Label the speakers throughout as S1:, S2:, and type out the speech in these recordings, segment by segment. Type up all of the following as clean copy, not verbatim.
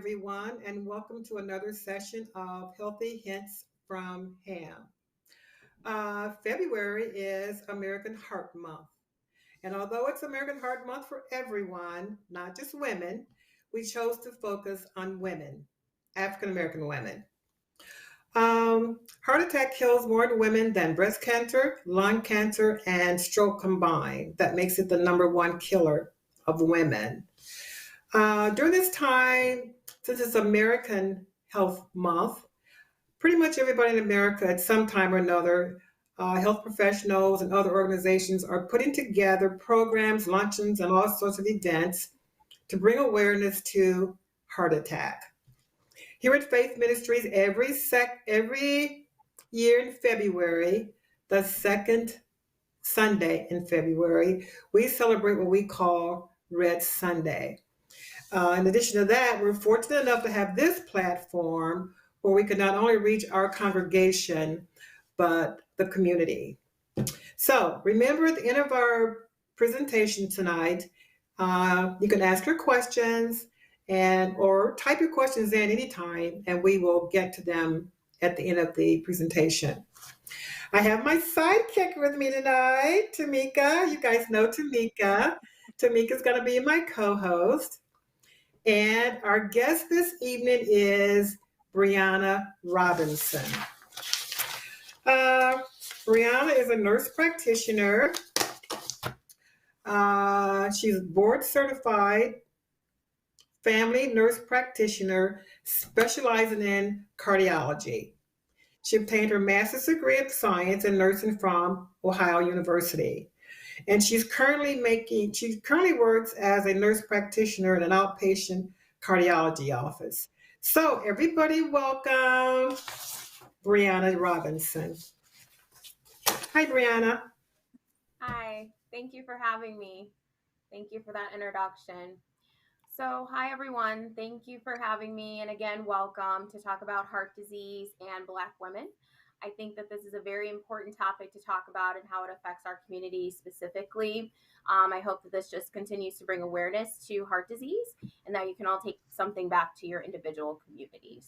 S1: everyone, and welcome to another session of Healthy Hints from Ham. February is American Heart Month, and although it's American Heart Month for everyone, not just women, we chose to focus on women, African American women. Heart attack kills more women than breast cancer, lung cancer, and stroke combined. That makes it the number one killer of women. During this time, since it's American Health Month, pretty much everybody in America at some time or another, health professionals and other organizations are putting together programs, luncheons, and all sorts of events to bring awareness to heart attack. Here at Faith Ministries, every year in February, the second Sunday in February, we celebrate what we call Red Sunday. In addition to that, we're fortunate enough to have this platform where we can not only reach our congregation, but the community. So remember, at the end of our presentation tonight, you can ask your questions or type your questions in anytime, and we will get to them at the end of the presentation. I have my sidekick with me tonight, Tamika. You guys know Tamika. Tamika's going to be my co-host. And our guest this evening is Brianna Robinson. Brianna is a nurse practitioner. She's board certified family nurse practitioner specializing in cardiology. She obtained her master's degree of science in nursing from Ohio University. And she currently works as a nurse practitioner in an outpatient cardiology office. So everybody welcome Brianna Robinson. Hi, Brianna.
S2: Hi, thank you for having me. Thank you for that introduction. So, hi everyone, thank you for having me. And again, welcome to talk about heart disease and Black women. I think that this is a very important topic to talk about and how it affects our community specifically. I hope that this just continues to bring awareness to heart disease and that you can all take something back to your individual communities.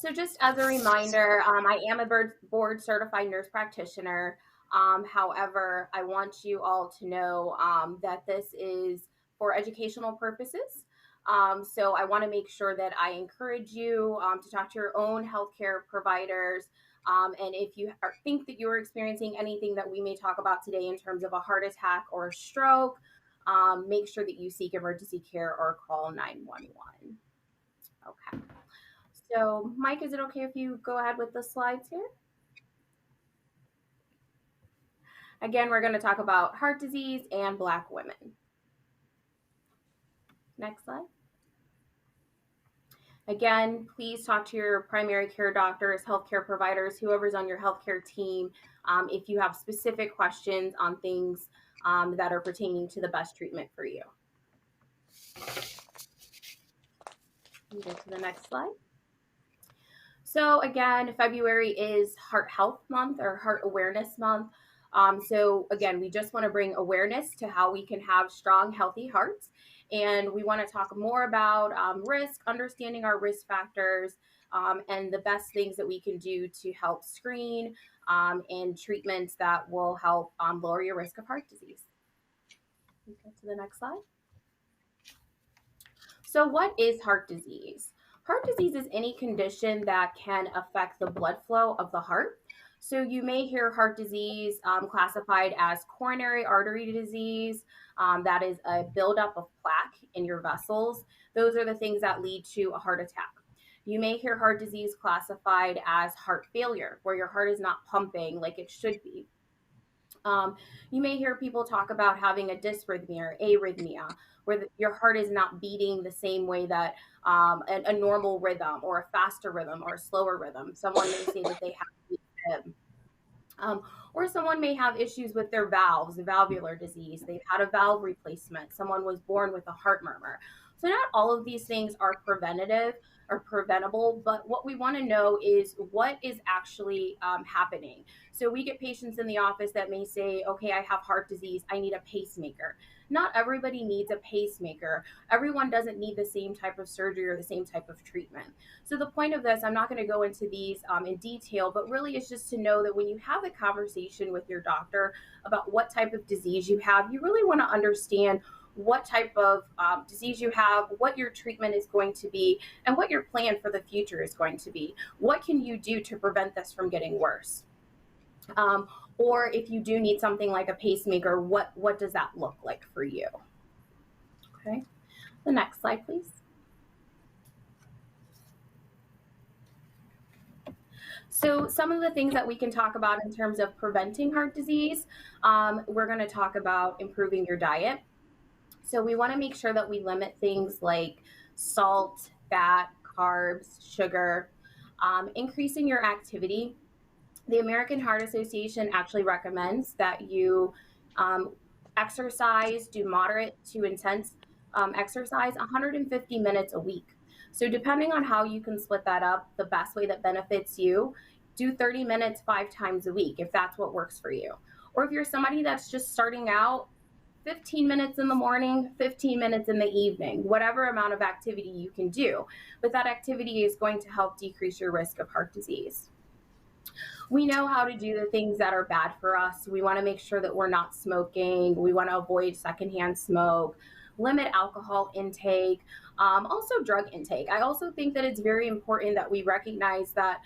S2: So just as a reminder, I am a board certified nurse practitioner. However, I want you all to know that this is for educational purposes. So I want to make sure that I encourage you to talk to your own healthcare providers. And if you think that you're experiencing anything that we may talk about today in terms of a heart attack or a stroke, make sure that you seek emergency care or call 911. Okay. So Mike, is it okay if you go ahead with the slides here? Again, we're going to talk about heart disease and Black women. Next slide. Again, please talk to your primary care doctors, healthcare providers, whoever's on your healthcare team, if you have specific questions on things that are pertaining to the best treatment for you. Go to the next slide. So again, February is Heart Health Month or Heart Awareness Month. So again, we just want to bring awareness to how we can have strong, healthy hearts. And we want to talk more about risk, understanding our risk factors, and the best things that we can do to help screen and treatments that will help lower your risk of heart disease. Let's go to the next slide. So what is heart disease? Heart disease is any condition that can affect the blood flow of the heart. So you may hear heart disease classified as coronary artery disease. That is a buildup of plaque in your vessels. Those are the things that lead to a heart attack. You may hear heart disease classified as heart failure, where your heart is not pumping like it should be. You may hear people talk about having a dysrhythmia or arrhythmia, where your heart is not beating the same way that a normal rhythm or a faster rhythm or a slower rhythm. Someone may say that they have or someone may have issues with their valves, valvular disease. They've had a valve replacement. Someone was born with a heart murmur. So not all of these things are preventative, or preventable, but what we want to know is what is actually happening. So we get patients in the office that may say, okay, I have heart disease, I need a pacemaker. Not everybody needs a pacemaker. Everyone doesn't need the same type of surgery or the same type of treatment. So the point of this, I'm not going to go into these in detail, but really it's just to know that when you have a conversation with your doctor about what type of disease you have, you really want to understand what type of disease you have, what your treatment is going to be, and what your plan for the future is going to be. What can you do to prevent this from getting worse? Um, or if you do need something like a pacemaker, what does that look like for you? Okay, the next slide, please. So some of the things that we can talk about in terms of preventing heart disease, we're going to talk about improving your diet. So we want to make sure that we limit things like salt, fat, carbs, sugar, increasing your activity. The American Heart Association actually recommends that you um, exercise, do moderate to intense exercise 150 minutes a week. So, depending on how you can split that up, the best way that benefits you, do 30 minutes 5 times a week if that's what works for you. Or if you're somebody that's just starting out, 15 minutes in the morning, 15 minutes in the evening, whatever amount of activity you can do. But that activity is going to help decrease your risk of heart disease. We know how to do the things that are bad for us. We want to make sure that we're not smoking. We want to avoid secondhand smoke, limit alcohol intake, also drug intake. I also think that it's very important that we recognize that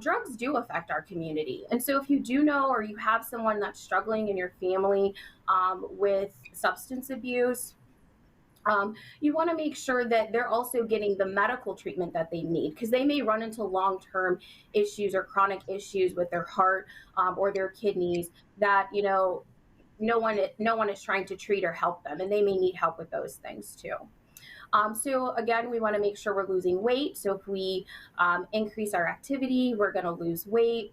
S2: drugs do affect our community. And so if you do know or you have someone that's struggling in your family with substance abuse, you want to make sure that they're also getting the medical treatment that they need, because they may run into long-term issues or chronic issues with their heart or their kidneys that no one is trying to treat or help them, and they may need help with those things too. So again, we want to make sure we're losing weight. So if we increase our activity, we're going to lose weight.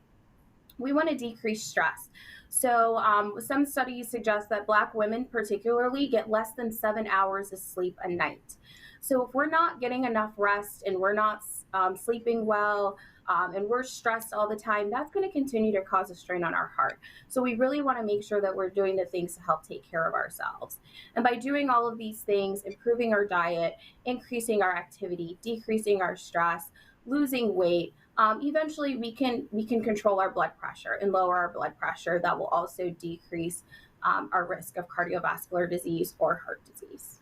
S2: We want to decrease stress. So some studies suggest that Black women particularly get less than 7 hours of sleep a night. So if we're not getting enough rest and we're not sleeping well and we're stressed all the time, that's going to continue to cause a strain on our heart. So we really want to make sure that we're doing the things to help take care of ourselves. And by doing all of these things, improving our diet, increasing our activity, decreasing our stress, losing weight, eventually we can control our blood pressure and lower our blood pressure. That will also decrease our risk of cardiovascular disease or heart disease.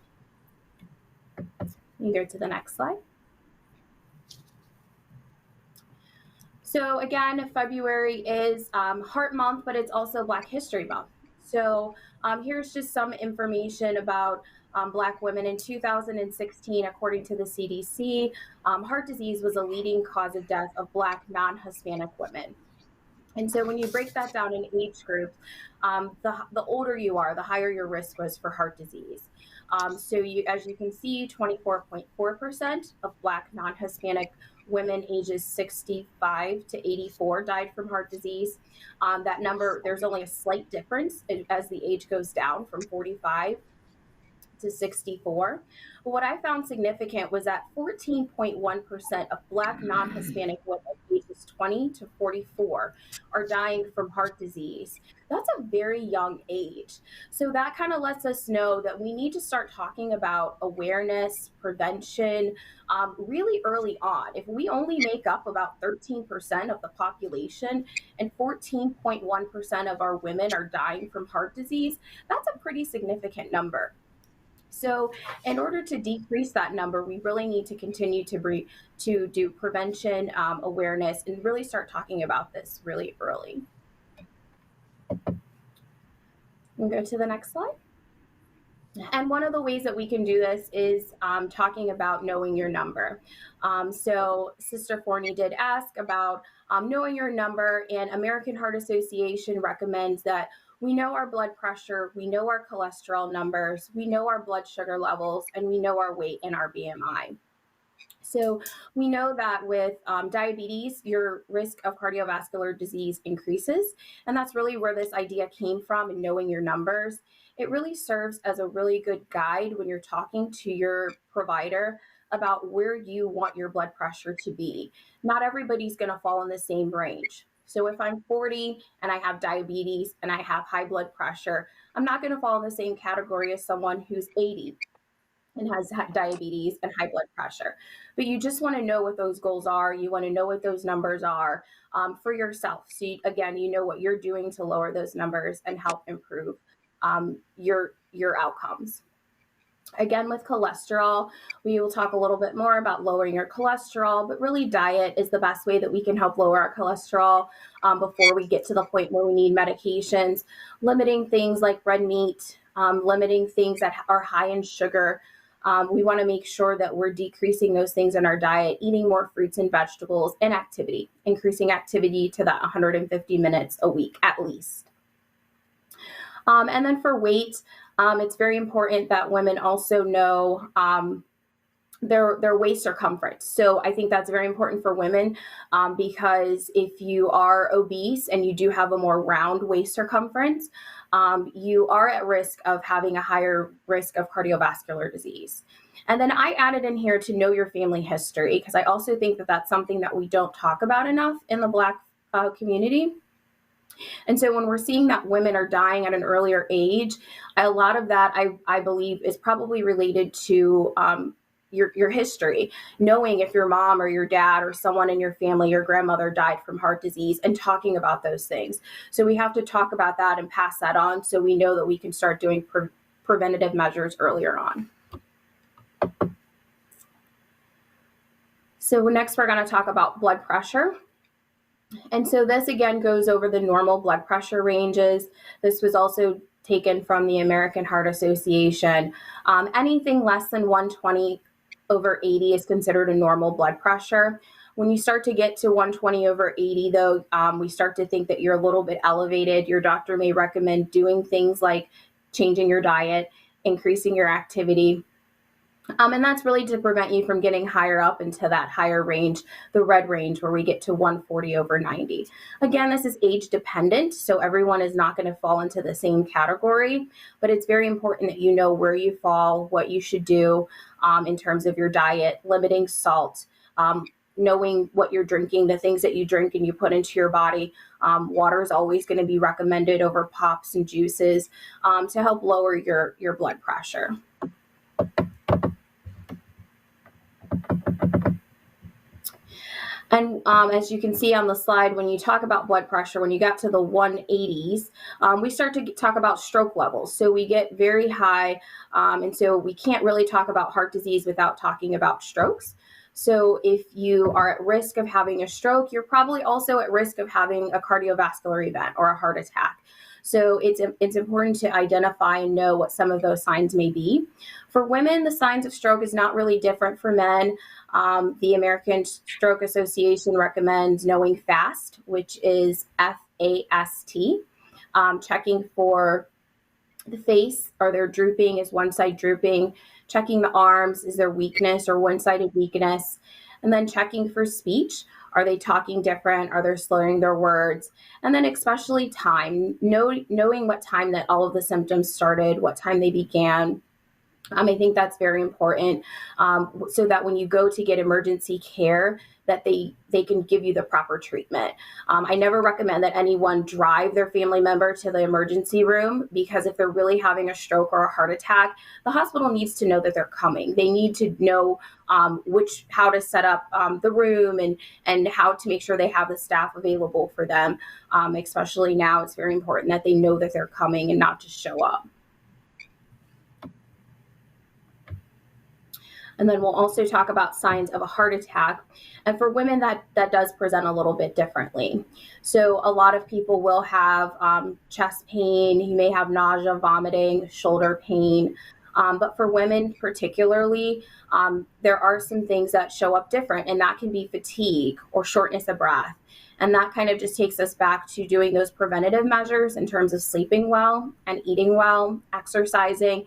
S2: You can go to the next slide. So again, February is Heart Month, but it's also Black History Month. So here's just some information about Black women. In 2016, according to the CDC, heart disease was a leading cause of death of Black non-Hispanic women. And so when you break that down in age groups, the older you are, the higher your risk was for heart disease. So as you can see, 24.4% of Black non-Hispanic women ages 65 to 84 died from heart disease. That number, there's only a slight difference as the age goes down from 45 to 64. But what I found significant was that 14.1% of Black non-Hispanic women ages 20 to 44 are dying from heart disease. That's a very young age. So that kind of lets us know that we need to start talking about awareness, prevention, really early on. If we only make up about 13% of the population and 14.1% of our women are dying from heart disease, that's a pretty significant number. So in order to decrease that number, we really need to continue to do prevention, awareness, and really start talking about this really early. We'll go to the next slide. And one of the ways that we can do this is talking about knowing your number. So Sister Forney did ask about knowing your number, and American Heart Association recommends that we know our blood pressure, we know our cholesterol numbers, we know our blood sugar levels, and we know our weight and our BMI. So we know that with diabetes, your risk of cardiovascular disease increases. And that's really where this idea came from, and knowing your numbers. It really serves as a really good guide when you're talking to your provider about where you want your blood pressure to be. Not everybody's going to fall in the same range. So if I'm 40 and I have diabetes and I have high blood pressure, I'm not going to fall in the same category as someone who's 80 and has diabetes and high blood pressure. But you just want to know what those goals are. You want to know what those numbers are for yourself. So again, you know what you're doing to lower those numbers and help improve your outcomes. Again, with cholesterol, we will talk a little bit more about lowering your cholesterol, but really diet is the best way that we can help lower our cholesterol before we get to the point where we need medications. Limiting things like red meat, limiting things that are high in sugar. We want to make sure that we're decreasing those things in our diet, eating more fruits and vegetables, and activity, increasing activity to that 150 minutes a week at least. And then for weight, it's very important that women also know their waist circumference. So I think that's very important for women because if you are obese and you do have a more round waist circumference, you are at risk of having a higher risk of cardiovascular disease. And then I added in here to know your family history, because I also think that that's something that we don't talk about enough in the Black community. And so when we're seeing that women are dying at an earlier age, a lot of that I believe is probably related to your history, knowing if your mom or your dad or someone in your family, your grandmother died from heart disease, and talking about those things. So we have to talk about that and pass that on so we know that we can start doing preventative measures earlier on. So next we're going to talk about blood pressure. And so this again goes over the normal blood pressure ranges. This was also taken from the American Heart Association. Anything less than 120/80 is considered a normal blood pressure. When you start to get to 120/80, though, we start to think that you're a little bit elevated. Your doctor may recommend doing things like changing your diet, increasing your activity. And that's really to prevent you from getting higher up into that higher range, the red range, where we get to 140/90. Again, this is age dependent, so everyone is not going to fall into the same category, but it's very important that you know where you fall, what you should do in terms of your diet, limiting salt, knowing what you're drinking, the things that you drink and you put into your body. Water is always going to be recommended over pops and juices to help lower your blood pressure. And as you can see on the slide, when you talk about blood pressure, when you got to the 180s, we start to talk about stroke levels. So we get very high, and so we can't really talk about heart disease without talking about strokes. So if you are at risk of having a stroke, you're probably also at risk of having a cardiovascular event or a heart attack. So it's important to identify and know what some of those signs may be. For women, the signs of stroke is not really different for men. The American Stroke Association recommends knowing FAST, which is FAST, checking for the face. Are they drooping? Is one side drooping? Checking the arms. Is there weakness or one-sided weakness? And then checking for speech. Are they talking different? Are they slurring their words? And then especially time, knowing what time that all of the symptoms started, what time they began. I think that's very important so that when you go to get emergency care, that they can give you the proper treatment. I never recommend that anyone drive their family member to the emergency room, because if they're really having a stroke or a heart attack, the hospital needs to know that they're coming. They need to know how to set up the room and how to make sure they have the staff available for them. Especially now, it's very important that they know that they're coming and not just show up. And then we'll also talk about signs of a heart attack. And for women, that does present a little bit differently. So a lot of people will have chest pain. You may have nausea, vomiting, shoulder pain. But for women particularly, there are some things that show up different, and that can be fatigue or shortness of breath. And that kind of just takes us back to doing those preventative measures in terms of sleeping well and eating well, exercising.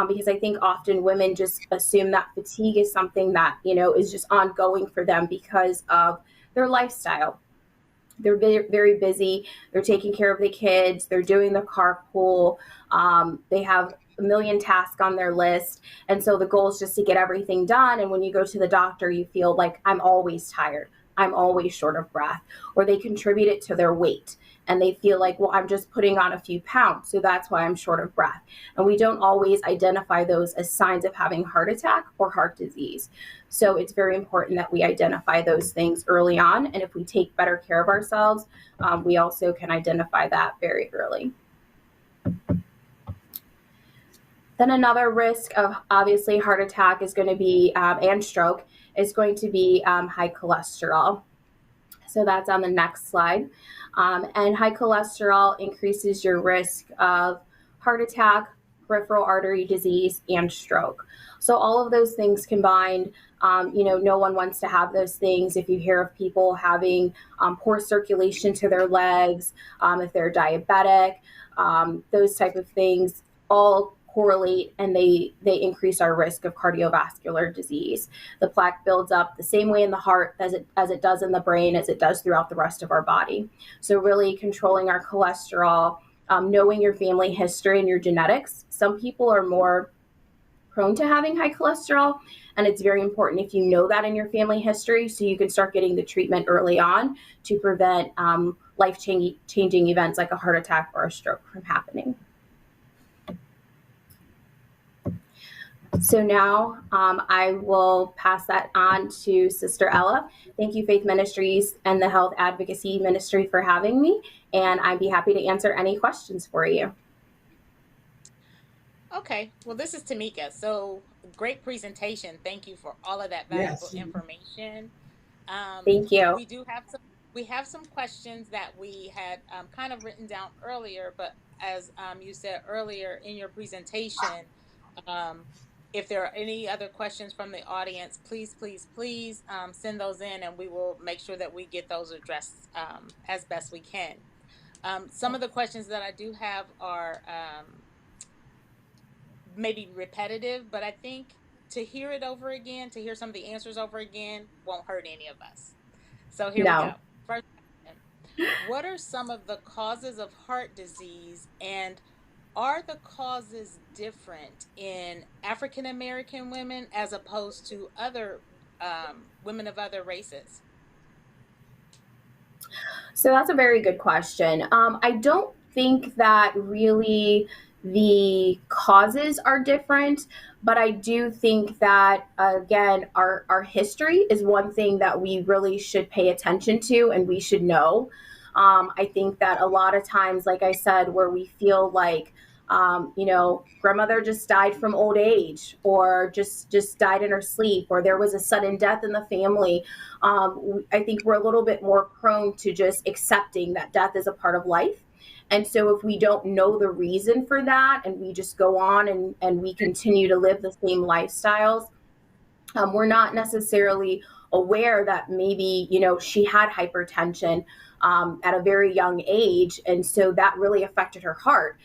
S2: Because I think often women just assume that fatigue is something that, is just ongoing for them because of their lifestyle. They're very, very busy. They're taking care of the kids. They're doing the carpool. They have a million tasks on their list. And so the goal is just to get everything done. And when you go to the doctor, you feel like I'm always tired. I'm always short of breath, or they contribute it to their weight and they feel like, well, I'm just putting on a few pounds, so that's why I'm short of breath. And we don't always identify those as signs of having heart attack or heart disease. So it's very important that we identify those things early on. And if we take better care of ourselves, we also can identify that very early. Then another risk of obviously heart attack is going to be, and stroke, is going to be high cholesterol. So that's on the next slide. And high cholesterol increases your risk of heart attack, peripheral artery disease, and stroke. So all of those things combined, no one wants to have those things. If you hear of people having poor circulation to their legs, if they're diabetic, those type of things all correlate, and they increase our risk of cardiovascular disease. The plaque builds up the same way in the heart as it does in the brain, as it does throughout the rest of our body. So really controlling our cholesterol, knowing your family history and your genetics. Some people are more prone to having high cholesterol, and it's very important if you know that in your family history, so you can start getting the treatment early on to prevent life-changing events like a heart attack or a stroke from happening. So now I will pass that on to Sister Ella. Thank you, Faith Ministries and the Health Advocacy Ministry, for having me, and I'd be happy to answer any questions for you.
S3: Okay, well, this is Tamika. So great presentation. Thank you for all of that valuable information.
S2: Thank you.
S3: We have some questions that we had kind of written down earlier, but as you said earlier in your presentation, if there are any other questions from the audience, please send those in, and we will make sure that we get those addressed as best we can. Some of the questions that I do have are maybe repetitive, but I think to hear it over again, to hear some of the answers over again, won't hurt any of us. So here we go. First question: what are some of the causes of heart disease, and are the causes different in African American women as opposed to other women of other races?
S2: So that's a very good question. I don't think that really the causes are different, but I do think that, again, our history is one thing that we really should pay attention to and we should know. I think that a lot of times, like I said, where we feel like, grandmother just died from old age, or just died in her sleep, or there was a sudden death in the family. I think we're a little bit more prone to just accepting that death is a part of life. And so if we don't know the reason for that, and we just go on and we continue to live the same lifestyles, we're not necessarily aware that maybe, she had hypertension at a very young age, and so that really affected her heart.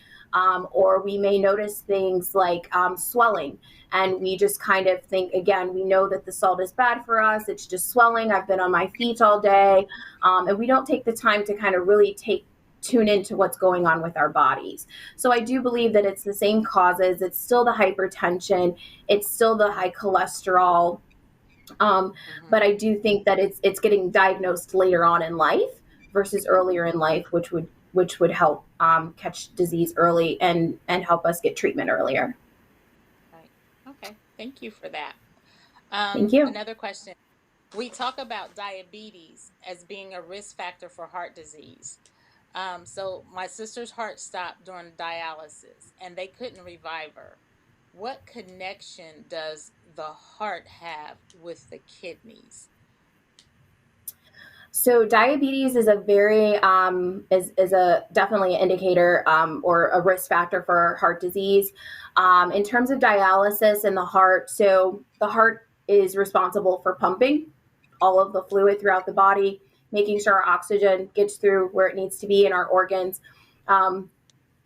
S2: Or we may notice things like swelling, and we just kind of think, again, we know that the salt is bad for us. It's just swelling. I've been on my feet all day. And we don't take the time to kind of really tune into what's going on with our bodies. So I do believe that it's the same causes. It's still the hypertension. It's still the high cholesterol. But I do think that it's getting diagnosed later on in life versus earlier in life, which would help catch disease early and help us get treatment earlier.
S3: Right. Okay. Thank you for that.
S2: Thank you.
S3: Another question. We talk about diabetes as being a risk factor for heart disease. So my sister's heart stopped during dialysis and they couldn't revive her. What connection does the heart have with the kidneys?
S2: So diabetes is a very is a definitely an indicator or a risk factor for heart disease. In terms of dialysis in the heart, so the heart is responsible for pumping all of the fluid throughout the body, making sure our oxygen gets through where it needs to be in our organs.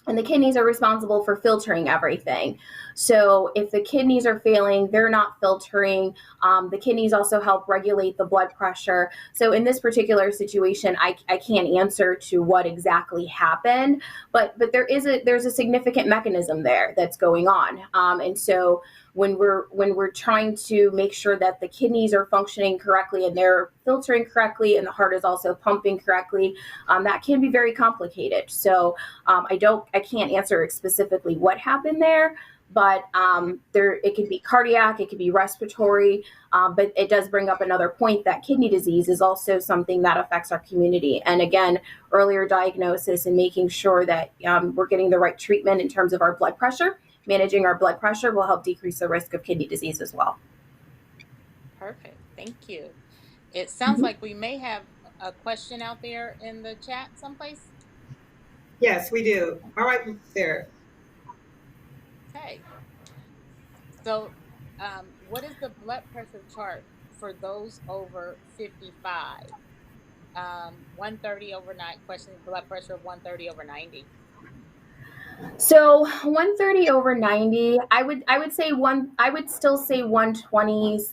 S2: and the kidneys are responsible for filtering everything. So if the kidneys are failing, they're not filtering. The kidneys also help regulate the blood pressure. So in this particular situation, I can't answer to what exactly happened, but there's a significant mechanism there that's going on. And so when we're trying to make sure that the kidneys are functioning correctly and they're filtering correctly, and the heart is also pumping correctly, that can be very complicated. So I can't answer specifically what happened there, but it could be cardiac, it could be respiratory, but it does bring up another point that kidney disease is also something that affects our community. And again, earlier diagnosis and making sure that we're getting the right treatment in terms of our blood pressure, managing our blood pressure will help decrease the risk of kidney disease as well.
S3: Perfect. Thank you. It sounds like we may have a question out there in the chat someplace.
S1: Yes, we do. All right, there.
S3: Okay. So, what is the blood pressure chart for those over 55? 130 over 9, question blood pressure of 130 over 90.
S2: So 130 over 90, I would still say 120s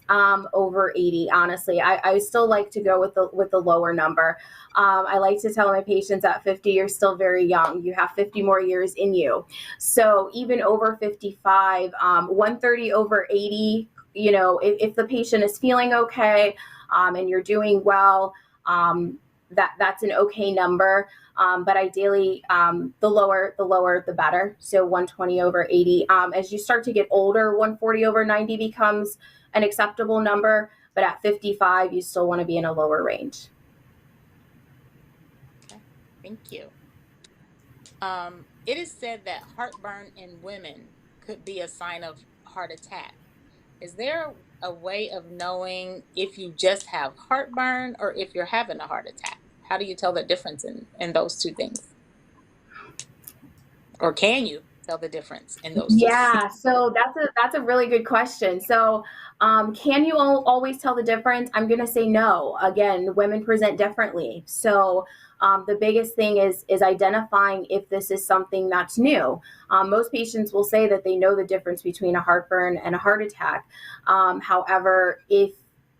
S2: over 80. Honestly, I still like to go with the lower number. I like to tell my patients at 50, you're still very young. You have 50 more years in you. So even over 55, 130 over 80. If the patient is feeling okay and you're doing well, that's an okay number. But ideally, the lower, the better. So 120 over 80. As you start to get older, 140 over 90 becomes an acceptable number. But at 55, you still want to be in a lower range.
S3: Okay, thank you. It is said that heartburn in women could be a sign of heart attack. Is there a way of knowing if you just have heartburn or if you're having a heart attack? How do you tell the difference in those two things? Or can you tell the difference in those two?
S2: Yeah, so that's a really good question. So, can you always tell the difference? I'm going to say no. Again, women present differently. So, the biggest thing is identifying if this is something that's new. Most patients will say that they know the difference between a heartburn and a heart attack. However, if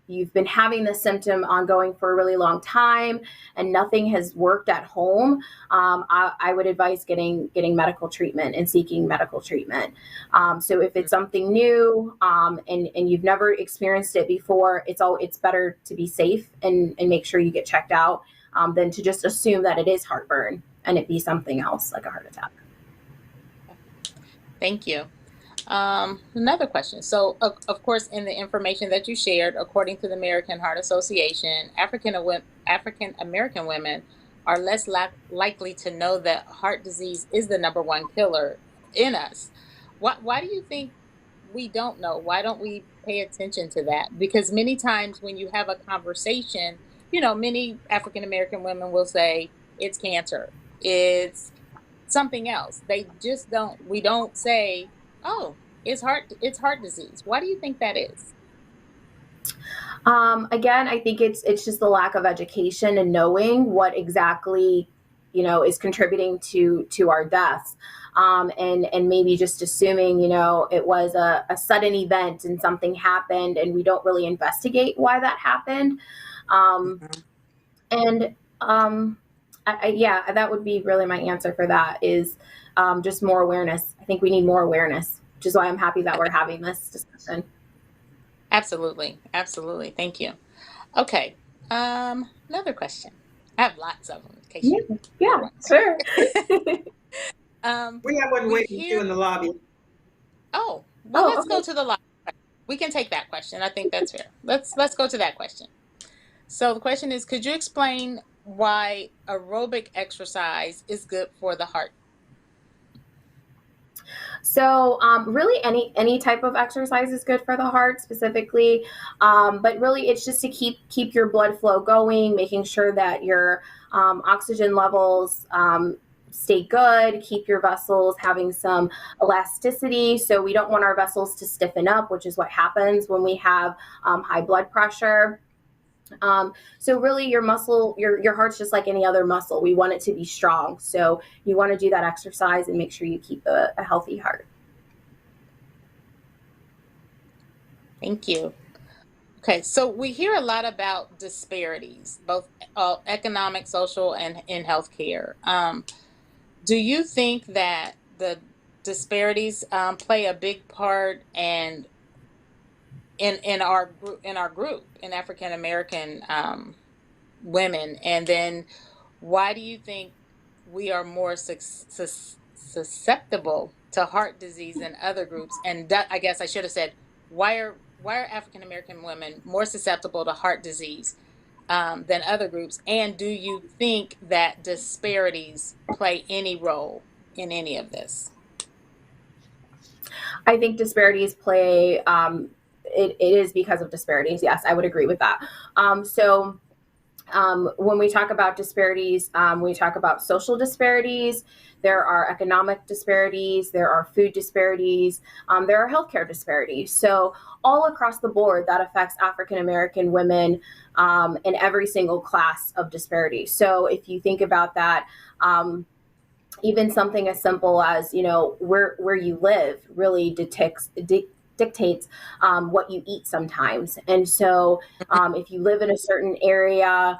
S2: you've been having this symptom ongoing for a really long time and nothing has worked at home, I would advise getting medical treatment and seeking medical treatment. So if it's something new and you've never experienced it before, it's better to be safe and make sure you get checked out than to just assume that it is heartburn and it be something else like a heart attack.
S3: Thank you. Another question. So, of course, in the information that you shared, according to the American Heart Association, African American women are less likely to know that heart disease is the number one killer in us. Why do you think we don't know? Why don't we pay attention to that? Because many times when you have a conversation, many African American women will say it's cancer, it's something else. We don't say, oh, it's heart disease. Why do you think that is?
S2: Again, I think it's just the lack of education and knowing what exactly is contributing to our deaths, and maybe just assuming it was a sudden event and something happened and we don't really investigate why that happened. And yeah, that would be really my answer for that is just more awareness. I think we need more awareness, which is why I'm happy that we're having this discussion.
S3: Absolutely. Absolutely. Thank you. Okay. Another question. I have lots of them. In case
S2: yeah, sure.
S1: We have one waiting for you in the lobby.
S3: Oh, well, let's go to the lobby. We can take that question. I think that's fair. Let's go to that question. So the question is, could you explain why aerobic exercise is good for the heart?
S2: So really any type of exercise is good for the heart specifically, but really it's just to keep your blood flow going, making sure that your oxygen levels stay good, keep your vessels having some elasticity. So we don't want our vessels to stiffen up, which is what happens when we have high blood pressure. So really your muscle, your heart's just like any other muscle. We want it to be strong. So you want to do that exercise and make sure you keep a healthy heart.
S3: Thank you. Okay, so we hear a lot about disparities, both economic, social, and in healthcare. Do you think that the disparities play a big part and in our group in African American women? And then why do you think we are more susceptible to heart disease than other groups? And I guess I should have said, why are African American women more susceptible to heart disease than other groups? And do you think that disparities play any role in any of this?
S2: I think disparities play, it is because of disparities. Yes, I would agree with that. When we talk about disparities, we talk about social disparities. There are economic disparities. There are food disparities. There are healthcare disparities. So all across the board, that affects African American women in every single class of disparity. So if you think about that, even something as simple as, where you live really dictates what you eat sometimes. And so if you live in a certain area,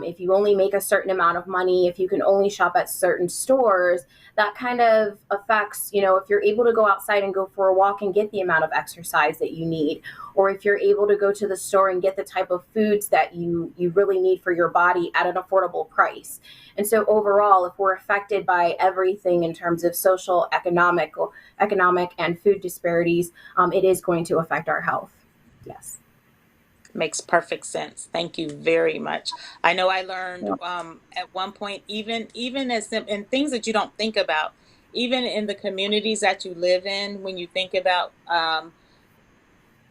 S2: if you only make a certain amount of money, if you can only shop at certain stores, that kind of affects, if you're able to go outside and go for a walk and get the amount of exercise that you need, or if you're able to go to the store and get the type of foods that you really need for your body at an affordable price. And so overall, if we're affected by everything in terms of social, economic, and food disparities, it is going to affect our health. Yes.
S3: Makes perfect sense. Thank you very much. I know I learned at one point, even as in things that you don't think about, even in the communities that you live in, when you think about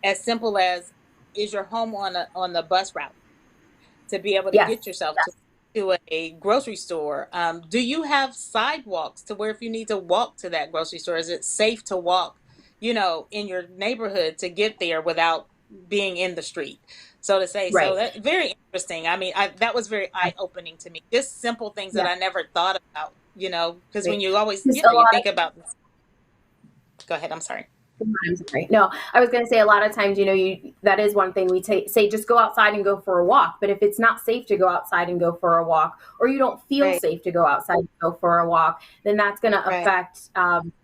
S3: as simple as, is your home on the bus route to be able to
S2: Yes.
S3: get yourself to a grocery store? Do you have sidewalks to where if you need to walk to that grocery store, is it safe to walk, in your neighborhood to get there without being in the street, so to say? So
S2: Right.
S3: that's very interesting. I mean, that was very eye-opening to me. Just simple things that
S2: Yeah.
S3: I never thought about, because when
S2: Right.
S3: you always,
S2: Just a
S3: you
S2: lot
S3: think about, go ahead, I'm sorry.
S2: I'm sorry. No, I was going to say a lot of times, that is one thing we say, just go outside and go for a walk. But if it's not safe to go outside and go for a walk, or you don't feel
S3: Right.
S2: safe to go outside and go for a walk, then that's going to
S3: Right.
S2: affect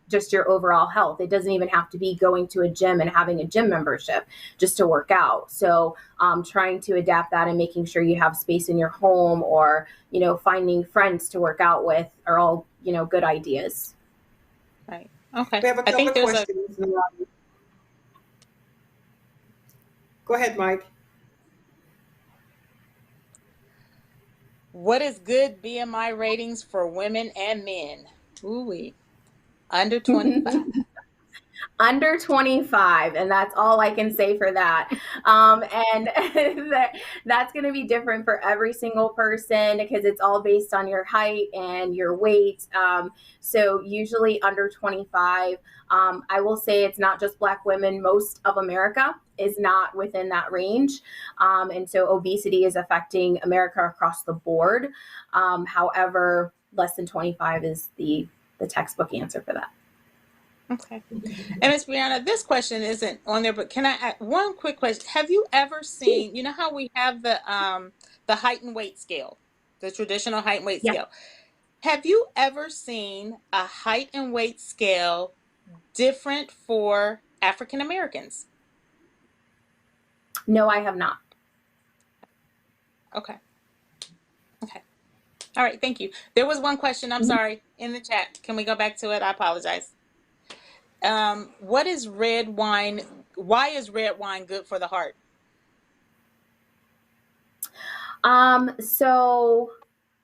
S2: just your overall health. It doesn't even have to be going to a gym and having a gym membership just to work out. So trying to adapt that and making sure you have space in your home, or, finding friends to work out with are all, good ideas.
S3: Right. Okay.
S1: We have a
S3: I
S1: couple
S3: think
S1: of
S3: there's a
S1: questions. Go ahead, Mike.
S3: What is good BMI ratings for women and men? Ooh, under 25.
S2: Under 25, and that's all I can say for that. And that's going to be different for every single person because it's all based on your height and your weight. So usually under 25. I will say it's not just Black women. Most of America is not within that range. And so obesity is affecting America across the board. However, less than 25 is the textbook answer for that.
S3: Okay. And Ms. Brianna, this question isn't on there, but can I add one quick question? Have you ever seen, how we have the height and weight scale, the traditional height and weight
S2: Yeah.
S3: scale? Have you ever seen a height and weight scale different for African Americans?
S2: No, I have not.
S3: Okay. Okay. All right. Thank you. There was one question, I'm sorry, in the chat. Can we go back to it? I apologize. What is red wine? Why is red wine good for the heart?
S2: So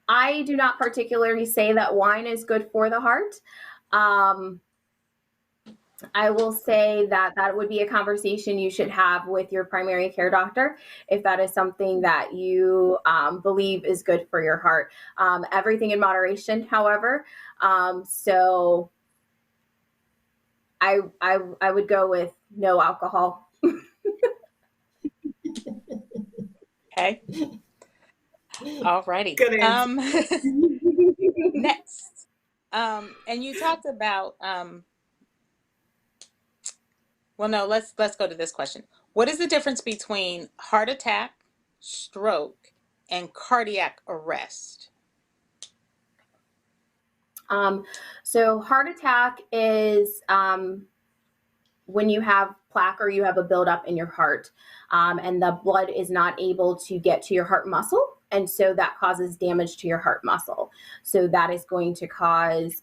S2: I do not particularly say that wine is good for the heart. I will say that would be a conversation you should have with your primary care doctor if that is something that you believe is good for your heart. Everything in moderation, however. So I would go with no alcohol.
S3: Okay. All righty.
S1: Good answer.
S3: Next. And you talked about well, no, let's go to this question. What is the difference between heart attack, stroke, and cardiac arrest?
S2: So heart attack is when you have plaque or you have a buildup in your heart, and the blood is not able to get to your heart muscle. And so that causes damage to your heart muscle. So that is going to cause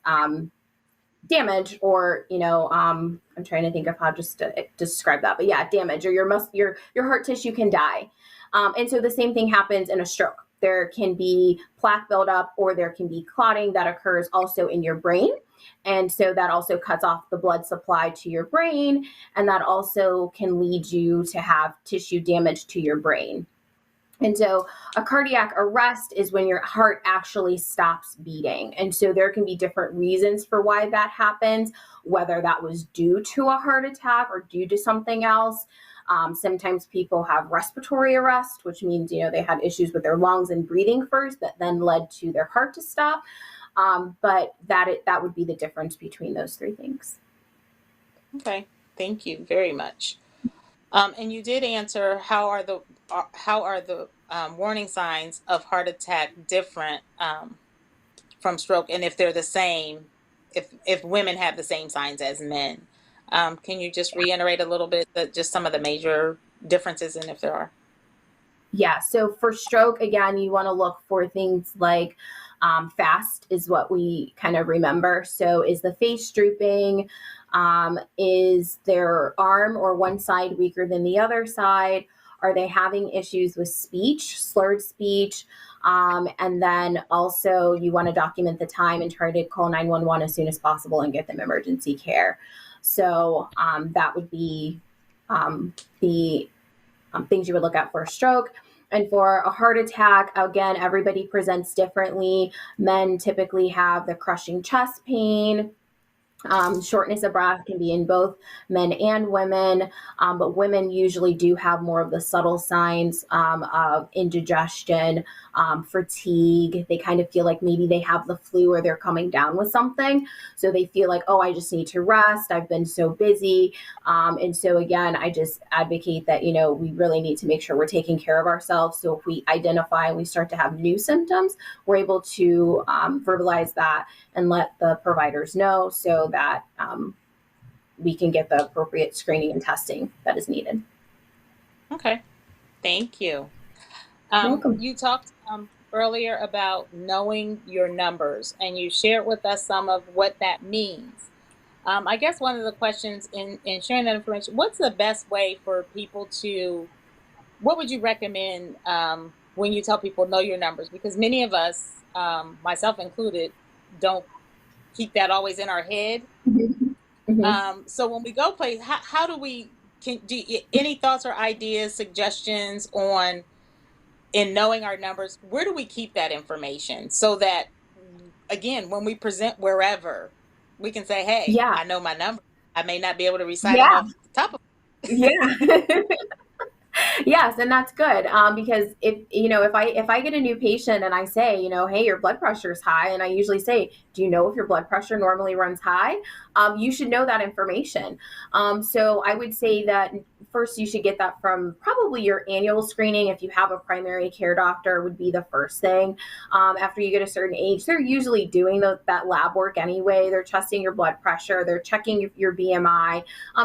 S2: damage, or I'm trying to think of how just to describe that, but yeah, damage, or your heart tissue can die. And so the same thing happens in a stroke. There can be plaque buildup, or there can be clotting that occurs also in your brain. And so that also cuts off the blood supply to your brain, and that also can lead you to have tissue damage to your brain. And so a cardiac arrest is when your heart actually stops beating. And so there can be different reasons for why that happens, whether that was due to a heart attack or due to something else. Sometimes people have respiratory arrest, which means, they had issues with their lungs and breathing first that then led to their heart to stop. But that would be the difference between those three things.
S3: Okay, thank you very much. And you did answer how are the warning signs of heart attack different from stroke, and if they're the same, if women have the same signs as men. Can you just reiterate a little bit just some of the major differences, and if there are?
S2: Yeah. So for stroke, again, you want to look for things like fast is what we kind of remember. So is the face drooping? Is their arm or one side weaker than the other side? Are they having issues with speech, slurred speech? And then also you want to document the time and try to call 911 as soon as possible and get them emergency care. So that would be the things you would look at for a stroke. And for a heart attack, again, everybody presents differently. Men typically have the crushing chest pain. Shortness of breath can be in both men and women, but women usually do have more of the subtle signs of indigestion, fatigue. They kind of feel like maybe they have the flu or they're coming down with something. So they feel like, oh, I just need to rest. I've been so busy. And so again, I just advocate that, we really need to make sure we're taking care of ourselves. So if we identify and we start to have new symptoms, we're able to verbalize that and let the providers know so that we can get the appropriate screening and testing that is needed.
S3: Okay, thank you.
S2: Welcome.
S3: You talked earlier about knowing your numbers, and you shared with us some of what that means. I guess one of the questions in sharing that information, what's the best way for people what would you recommend when you tell people know your numbers? Because many of us, myself included, don't keep that always in our head.
S2: Mm-hmm.
S3: So when we go play, how do any thoughts or ideas, suggestions on in knowing our numbers? Where do we keep that information so that, again, when we present wherever, we can say, hey,
S2: Yeah.
S3: I know my number. I may not be able to recite them
S2: Yeah.
S3: off the top of
S2: Yeah. Yes, and that's good because if I get a new patient and I say, hey, your blood pressure is high, and I usually say, do you know if your blood pressure normally runs high? You should know that information. So I would say that first you should get that from probably your annual screening. If you have a primary care doctor, would be the first thing. After you get a certain age, they're usually doing that lab work anyway. They're testing your blood pressure, they're checking your BMI.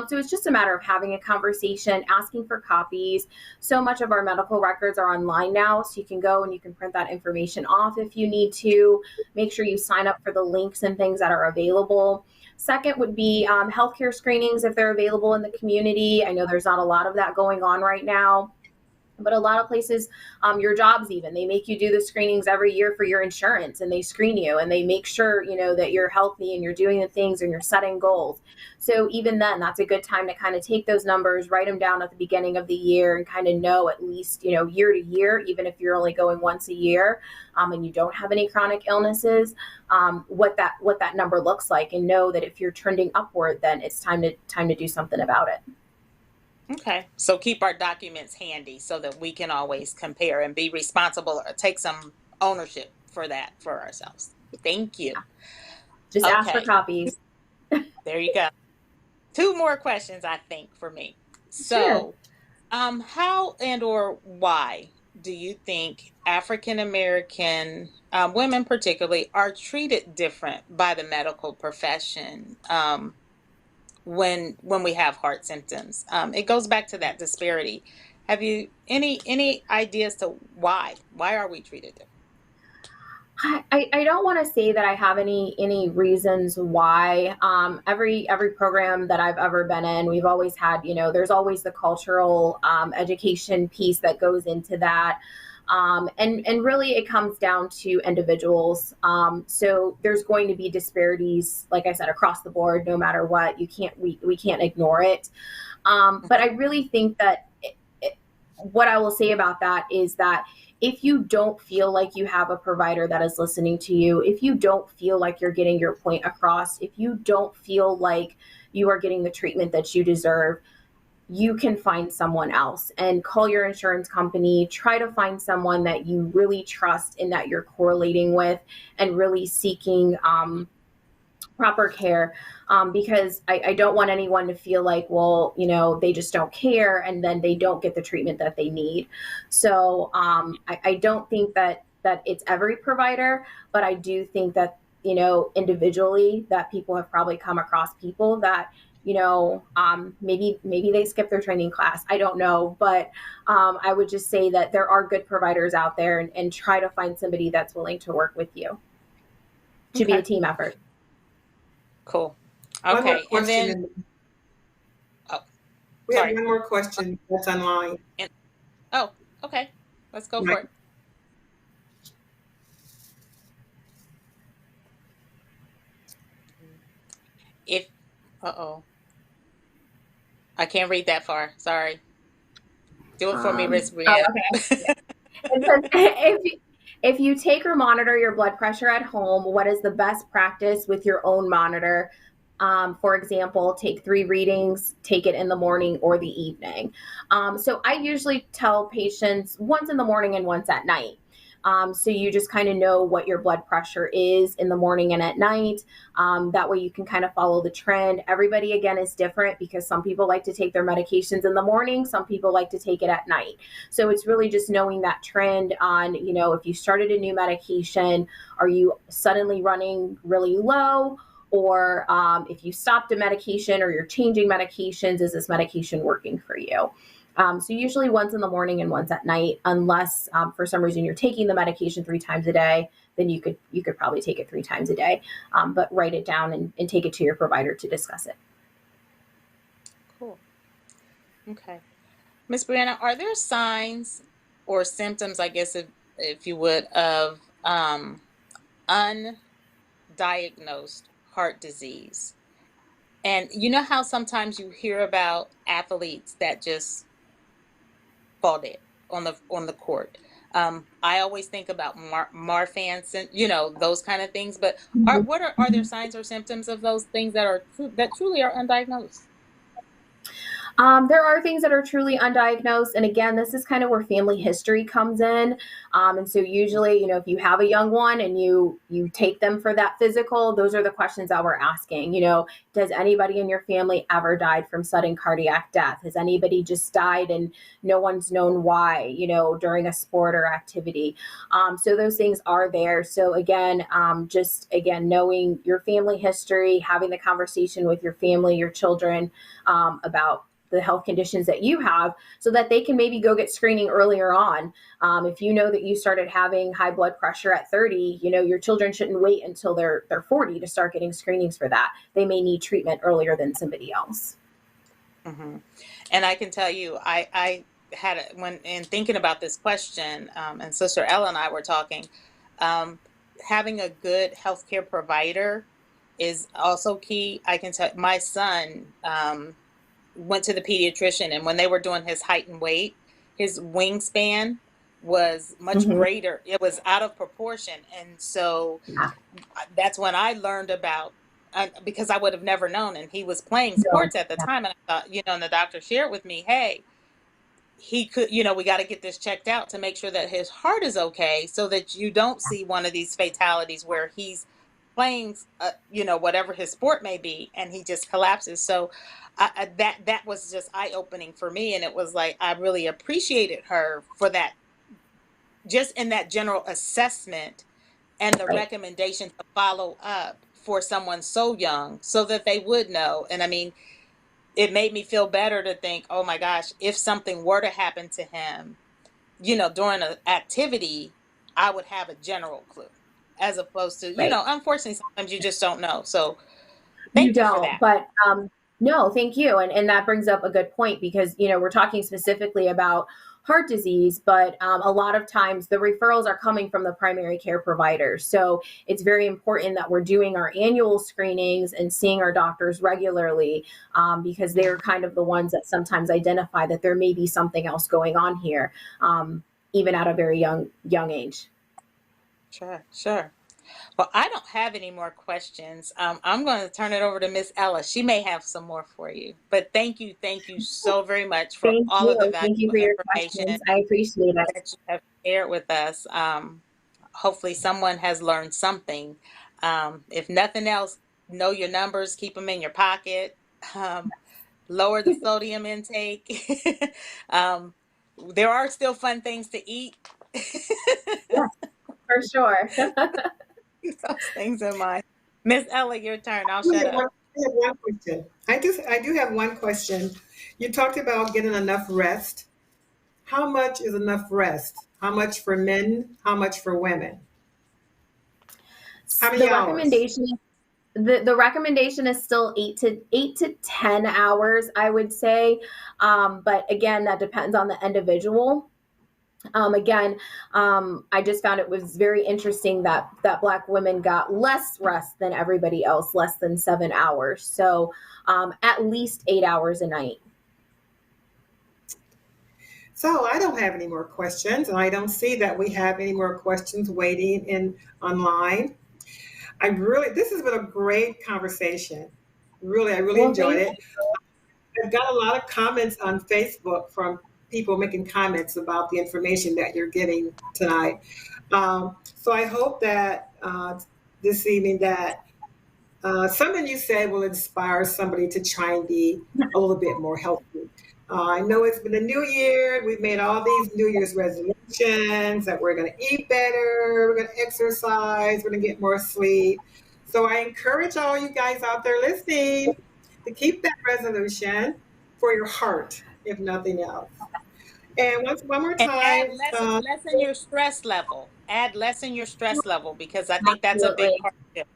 S2: So it's just a matter of having a conversation, asking for copies. So much of our medical records are online now, so you can go and you can print that information off if you need to. Make sure you sign up for the links and things that are available. Second would be healthcare screenings if they're available in the community. I know there's not a lot of that going on right now. But a lot of places, your jobs even, they make you do the screenings every year for your insurance, and they screen you and they make sure, that you're healthy and you're doing the things and you're setting goals. So even then, that's a good time to kind of take those numbers, write them down at the beginning of the year and kind of know at least, year to year, even if you're only going once a year and you don't have any chronic illnesses, what that number looks like, and know that if you're trending upward, then it's time to do something about it.
S3: Okay. So keep our documents handy so that we can always compare and be responsible or take some ownership for that for ourselves. Thank you.
S2: Just ask for
S3: Okay.
S2: copies.
S3: There you go. Two more questions, I think, for me.
S2: Sure.
S3: So, how and or why do you think African American women, particularly, are treated different by the medical profession when we have heart symptoms? It goes back to that disparity. Have you any ideas to why? Why are we treated different?
S2: I don't want to say that I have any reasons why. Every program that I've ever been in, we've always had, there's always the cultural education piece that goes into that. And really it comes down to individuals. So there's going to be disparities, like I said, across the board, no matter what. We can't ignore it. But I really think that what I will say about that is that if you don't feel like you have a provider that is listening to you, if you don't feel like you're getting your point across, if you don't feel like you are getting the treatment that you deserve, you can find someone else and call your insurance company. Try to find someone that you really trust and that you're correlating with and really seeking proper care, because I don't want anyone to feel like, well, they just don't care and then they don't get the treatment that they need. So I don't think that it's every provider, but I do think that, individually, that people have probably come across people that, maybe they skip their training class. I don't know, but I would just say that there are good providers out there, and try to find somebody that's willing to work with you. It should be a team effort.
S3: Cool.
S1: One more
S3: Okay. And
S1: question.
S3: then,
S1: We have
S3: sorry.
S1: one more question that's online.
S3: Oh, okay. Let's go for
S1: Right.
S3: it. If, uh-oh. I can't read that far. Sorry. Do it for me, Miss Brianna.
S2: Okay. It says, if you take or monitor your blood pressure at home, what is the best practice with your own monitor? For example, take 3 readings, take it in the morning or the evening. So I usually tell patients once in the morning and once at night. So you just kind of know what your blood pressure is in the morning and at night. That way you can kind of follow the trend. Everybody, again, is different because some people like to take their medications in the morning. Some people like to take it at night. So it's really just knowing that trend on, if you started a new medication, are you suddenly running really low? Or if you stopped a medication or you're changing medications, is this medication working for you? So usually once in the morning and once at night, unless for some reason you're taking the medication 3 times a day, then you could probably take it 3 times a day, but write it down and take it to your provider to discuss it.
S3: Cool. Okay. Miss Brianna, are there signs or symptoms, I guess, if you would, of undiagnosed heart disease? And you know how sometimes you hear about athletes that just fall dead on the court. I always think about Marfan, those kind of things. But are there signs or symptoms of those things that truly are undiagnosed?
S2: There are things that are truly undiagnosed. And again, this is kind of where family history comes in. And so usually, if you have a young one and you take them for that physical, those are the questions that we're asking. Does anybody in your family ever died from sudden cardiac death? Has anybody just died and no one's known why, during a sport or activity? So those things are there. So again, knowing your family history, having the conversation with your family, your children, about the health conditions that you have, so that they can maybe go get screening earlier on. If you know that you started having high blood pressure at 30, your children shouldn't wait until they're 40 to start getting screenings for that. They may need treatment earlier than somebody else.
S3: Mm-hmm. And I can tell you, I had when in thinking about this question, and Sister Ella and I were talking, having a good healthcare provider is also key. I can tell my son went to the pediatrician, and when they were doing his height and weight, his wingspan was much greater. It was out of proportion. And so that's when I learned about because I would have never known. And he was playing
S2: No.
S3: sports at the time. And I thought, and the doctor shared with me, hey, he could, we got to get this checked out to make sure that his heart is okay, so that you don't see one of these fatalities where he's playing, whatever his sport may be, and he just collapses. So that was just eye-opening for me. And it was like, I really appreciated her for that, just in that general assessment and the recommendation to follow up for someone so young so that they would know. And I mean, it made me feel better to think, oh my gosh, if something were to happen to him, during an activity, I would have a general clue, as opposed to, unfortunately, sometimes you just don't know. So thank you for that.
S2: But no, thank you. And that brings up a good point, because, we're talking specifically about heart disease, but a lot of times the referrals are coming from the primary care providers. So it's very important that we're doing our annual screenings and seeing our doctors regularly, because they're kind of the ones that sometimes identify that there may be something else going on here, even at a very young age.
S3: Sure. Well, I don't have any more questions. I'm going to turn it over to Miss Ella. She may have some more for you. But thank you so very much for all of the valuable information.
S2: I appreciate it
S3: that you have shared with us. Hopefully, someone has learned something. If nothing else, know your numbers, keep them in your pocket, lower the sodium intake. There are still fun things to eat.
S2: Yes, for sure.
S3: Keep those things in mind. Miss Ella, your turn. I'll shut up.
S1: I have one question. I do have one question. You talked about getting enough rest. How much is enough rest? How much for men? How much for women? How many hours?
S2: The recommendation is still 8 to 10 hours, I would say. But again, that depends on the individual. I just found it was very interesting that Black women got less rest than everybody else, less than 7 hours. So at least 8 hours a night.
S1: So I don't have any more questions, and I don't see that we have any more questions waiting online. This has been a great conversation. I really enjoyed it. I've got a lot of comments on Facebook from people making comments about the information that you're giving tonight. So I hope that this evening that something you said will inspire somebody to try and be a little bit more healthy. I know it's been a new year. We've made all these New Year's resolutions that we're going to eat better, we're going to exercise, we're going to get more sleep. So I encourage all you guys out there listening to keep that resolution for your heart, if nothing else. And one more time.
S3: And lessen your stress level. Lessen your stress level, because I think that's a big part of it.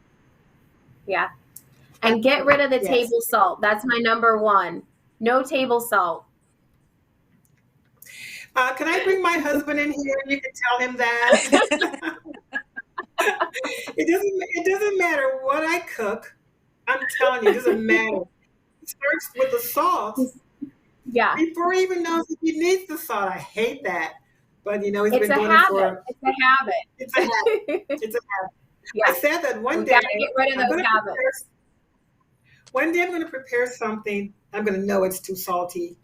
S2: Yeah. And get rid of the table salt. That's my number one. No table salt.
S1: Can I bring my husband in here? You can tell him that. It doesn't matter what I cook. I'm telling you, it doesn't matter. It starts with the salt.
S2: Yeah.
S1: Before he even knows if he needs the salt. I hate that. But he's
S2: been doing it for. It's a habit.
S1: It's a habit. It's a habit. Yeah. I said that one day.
S2: Gotta get rid of those habits.
S1: One day I'm going to prepare something. I'm going to know it's too salty,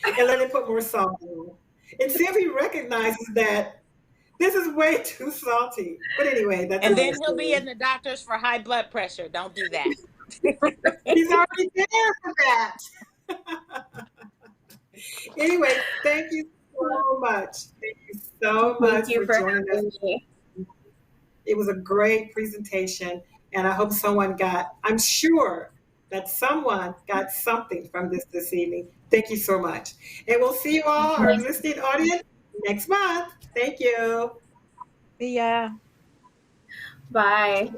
S1: and let him put more salt in, and see if he recognizes that this is way too salty. But anyway, that's.
S3: And then he'll be in the doctors for high blood pressure. Don't do that.
S1: He's already there for that. Anyway, thank you so much. Thank you so much for joining us. It was a great presentation, and I hope I'm sure that someone got something from this evening. Thank you so much. And we'll see you all, our listening audience, next month. Thank you.
S3: See ya.
S2: Bye.